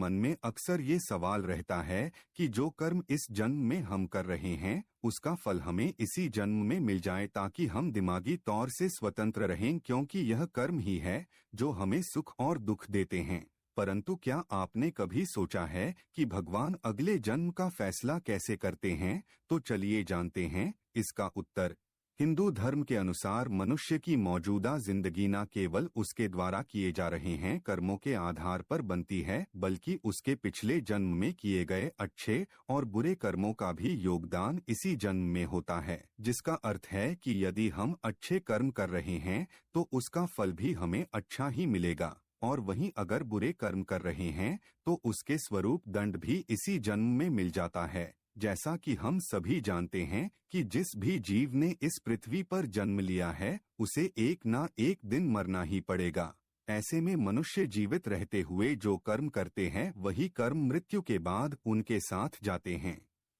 मन में अक्सर ये सवाल रहता है कि जो कर्म इस जन्म में हम कर रहे हैं उसका फल हमें इसी जन्म में मिल जाए ताकि हम दिमागी तौर से स्वतंत्र रहें, क्योंकि यह कर्म ही है जो हमें सुख और दुख देते हैं। परंतु क्या आपने कभी सोचा है कि भगवान अगले जन्म का फैसला कैसे करते हैं? तो चलिए जानते हैं इसका उत्तर। हिंदू धर्म के अनुसार मनुष्य की मौजूदा जिंदगी न केवल उसके द्वारा किए जा रहे हैं कर्मों के आधार पर बनती है, बल्कि उसके पिछले जन्म में किए गए अच्छे और बुरे कर्मों का भी योगदान इसी जन्म में होता है। जिसका अर्थ है कि यदि हम अच्छे कर्म कर रहे हैं तो उसका फल भी हमें अच्छा ही मिलेगा, और वहीं अगर बुरे कर्म कर रहे हैं तो उसके स्वरूप दंड भी इसी जन्म में मिल जाता है। जैसा कि हम सभी जानते हैं कि जिस भी जीव ने इस पृथ्वी पर जन्म लिया है उसे एक ना एक दिन मरना ही पड़ेगा। ऐसे में मनुष्य जीवित रहते हुए जो कर्म करते हैं वही कर्म मृत्यु के बाद उनके साथ जाते हैं।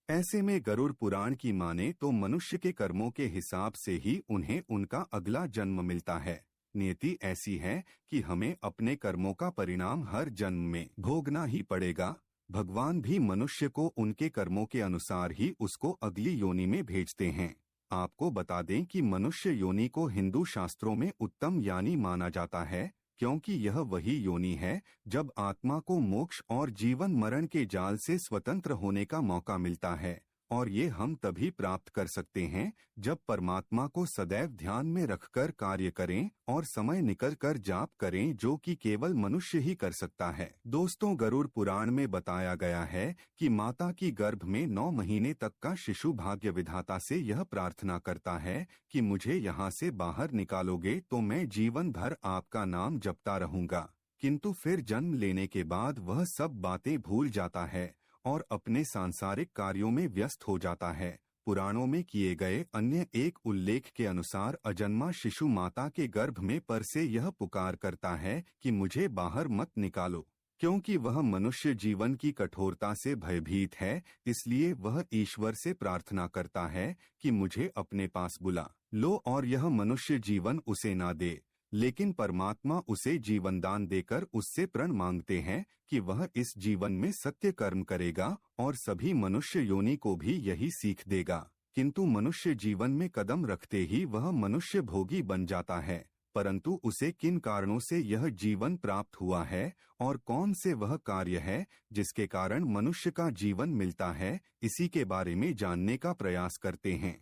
ऐसे में गरुड़ पुराण की माने तो मनुष्य के कर्मों के हिसाब से ही उन्हें उनका अगला जन्म मिलता है। नियति ऐसी है कि हमें अपने कर्मों का परिणाम हर जन्म में भोगना ही पड़ेगा। भगवान भी मनुष्य को उनके कर्मों के अनुसार ही उसको अगली योनि में भेजते हैं। आपको बता दें कि मनुष्य योनि को हिंदू शास्त्रों में उत्तम यानी माना जाता है, क्योंकि यह वही योनि है जब आत्मा को मोक्ष और जीवन मरण के जाल से स्वतंत्र होने का मौका मिलता है, और ये हम तभी प्राप्त कर सकते हैं जब परमात्मा को सदैव ध्यान में रखकर कार्य करें और समय निकल कर जाप करें, जो कि केवल मनुष्य ही कर सकता है। दोस्तों, गरुड़ पुराण में बताया गया है कि माता की गर्भ में 9 महीने तक का शिशु भाग्य विधाता से यह प्रार्थना करता है कि मुझे यहाँ से बाहर निकालोगे तो मैं जीवन भर आपका नाम जपता रहूंगा। किंतु फिर जन्म लेने के बाद वह सब बातें भूल जाता है और अपने सांसारिक कार्यों में व्यस्त हो जाता है। पुराणों में किए गए अन्य एक उल्लेख के अनुसार अजन्मा शिशु माता के गर्भ में पर से यह पुकार करता है कि मुझे बाहर मत निकालो, क्योंकि वह मनुष्य जीवन की कठोरता से भयभीत है। इसलिए वह ईश्वर से प्रार्थना करता है कि मुझे अपने पास बुला लो, और यह मनुष्य जीवन उसे ना दे, लेकिन परमात्मा उसे जीवन दान देकर उससे प्रण मांगते हैं कि वह इस जीवन में सत्य कर्म करेगा और सभी मनुष्य योनि को भी यही सीख देगा। किंतु मनुष्य जीवन में कदम रखते ही वह मनुष्य भोगी बन जाता है। परंतु उसे किन कारणों से यह जीवन प्राप्त हुआ है और कौन से वह कार्य है जिसके कारण मनुष्य का जीवन मिलता है, इसी के बारे में जानने का प्रयास करते हैं।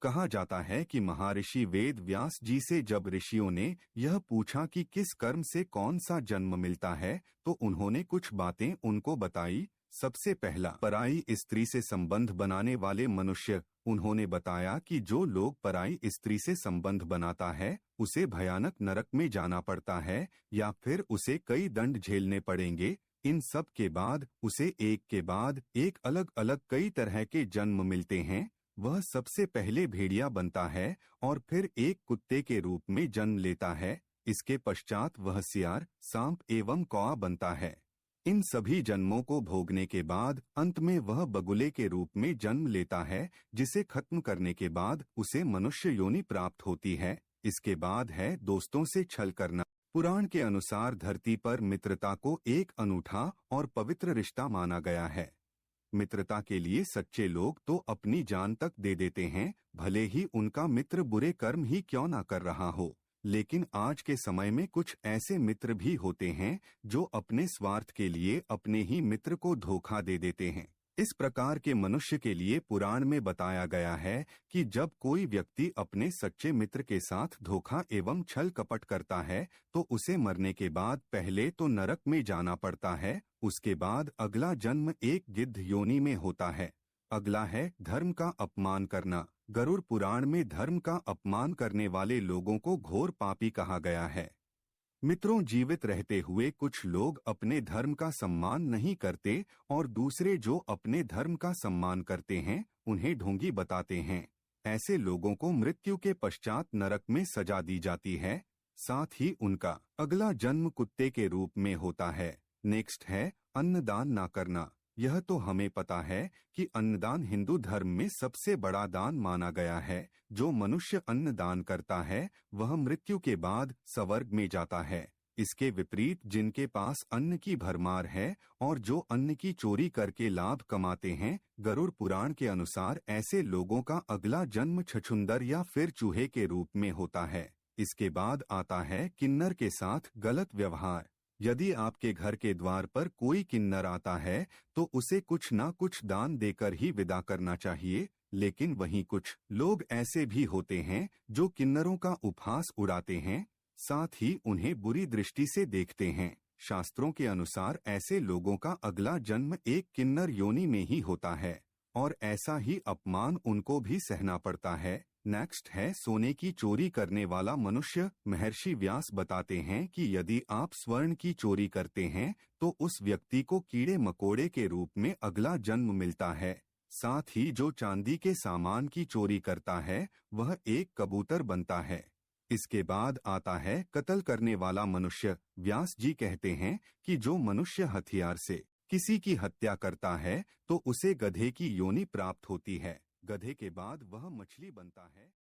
कहा जाता है कि महर्षि वेद व्यास जी से जब ऋषियों ने यह पूछा कि किस कर्म से कौन सा जन्म मिलता है, तो उन्होंने कुछ बातें उनको बताई। सबसे पहला, पराई स्त्री से संबंध बनाने वाले मनुष्य। उन्होंने बताया कि जो लोग पराई स्त्री से संबंध बनाता है उसे भयानक नरक में जाना पड़ता है या फिर उसे कई दंड झेलने पड़ेंगे। इन सब के बाद उसे एक के बाद एक अलग अलग कई तरह के जन्म मिलते हैं। वह सबसे पहले भेड़िया बनता है और फिर एक कुत्ते के रूप में जन्म लेता है। इसके पश्चात वह सियार, सांप एवं कौआ बनता है। इन सभी जन्मों को भोगने के बाद अंत में वह बगुले के रूप में जन्म लेता है, जिसे खत्म करने के बाद उसे मनुष्य योनि प्राप्त होती है। इसके बाद है दोस्तों से छल करना। पुराण के अनुसार धरती पर मित्रता को एक अनूठा और पवित्र रिश्ता माना गया है। मित्रता के लिए सच्चे लोग तो अपनी जान तक दे देते हैं, भले ही उनका मित्र बुरे कर्म ही क्यों ना कर रहा हो। लेकिन आज के समय में कुछ ऐसे मित्र भी होते हैं जो अपने स्वार्थ के लिए अपने ही मित्र को धोखा दे देते हैं। इस प्रकार के मनुष्य के लिए पुराण में बताया गया है कि जब कोई व्यक्ति अपने सच्चे मित्र के साथ धोखा एवं छल कपट करता है तो उसे मरने के बाद पहले तो नरक में जाना पड़ता है, उसके बाद अगला जन्म एक गिद्ध योनि में होता है। अगला है धर्म का अपमान करना। गरुड़ पुराण में धर्म का अपमान करने वाले लोगों को घोर पापी कहा गया है। मित्रों, जीवित रहते हुए कुछ लोग अपने धर्म का सम्मान नहीं करते और दूसरे जो अपने धर्म का सम्मान करते हैं उन्हें ढोंगी बताते हैं। ऐसे लोगों को मृत्यु के पश्चात नरक में सजा दी जाती है, साथ ही उनका अगला जन्म कुत्ते के रूप में होता है। नेक्स्ट है अन्नदान ना करना। यह तो हमें पता है कि अन्नदान हिंदू धर्म में सबसे बड़ा दान माना गया है। जो मनुष्य अन्नदान करता है वह मृत्यु के बाद स्वर्ग में जाता है। इसके विपरीत जिनके पास अन्न की भरमार है और जो अन्न की चोरी करके लाभ कमाते हैं, गरुड़ पुराण के अनुसार ऐसे लोगों का अगला जन्म छछूंदर या फिर चूहे के रूप में होता है। इसके बाद आता है किन्नर के साथ गलत व्यवहार। यदि आपके घर के द्वार पर कोई किन्नर आता है तो उसे कुछ ना कुछ दान देकर ही विदा करना चाहिए, लेकिन वहीं कुछ लोग ऐसे भी होते हैं जो किन्नरों का उपहास उड़ाते हैं, साथ ही उन्हें बुरी दृष्टि से देखते हैं। शास्त्रों के अनुसार ऐसे लोगों का अगला जन्म एक किन्नर योनि में ही होता है और ऐसा ही अपमान उनको भी सहना पड़ता है। नेक्स्ट है सोने की चोरी करने वाला मनुष्य। महर्षि व्यास बताते हैं कि यदि आप स्वर्ण की चोरी करते हैं तो उस व्यक्ति को कीड़े मकोड़े के रूप में अगला जन्म मिलता है। साथ ही जो चांदी के सामान की चोरी करता है वह एक कबूतर बनता है। इसके बाद आता है कत्ल करने वाला मनुष्य। व्यास जी कहते हैं कि जो मनुष्य हथियार से किसी की हत्या करता है तो उसे गधे की योनि प्राप्त होती है। गधे के बाद वह मछली बनता है।